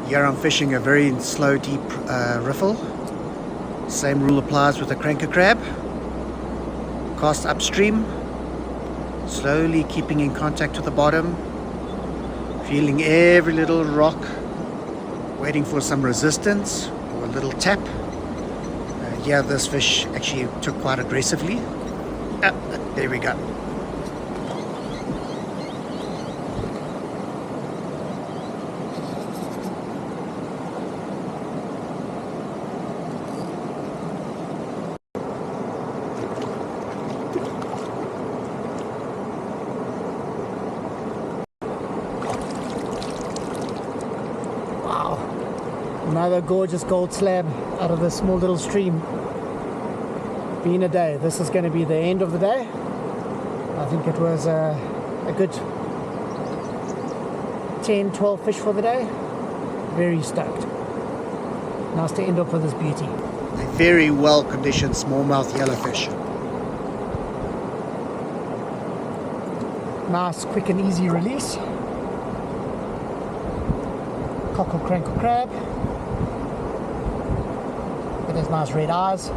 Here I'm fishing a very slow, deep riffle. Same rule applies with the Cranka crab. Cast upstream, slowly keeping in contact with the bottom, feeling every little rock, waiting for some resistance or a little tap. Here this fish actually took quite aggressively. There we go. Wow, another gorgeous gold slab out of this small little stream. Been a day. This is going to be the end of the day. I think it was a good 10-12 fish for the day. Very stoked. Nice to end up with this beauty. A very well conditioned smallmouth yellowfish. Nice, quick and easy release. Cockle crankle crab with his nice red eyes.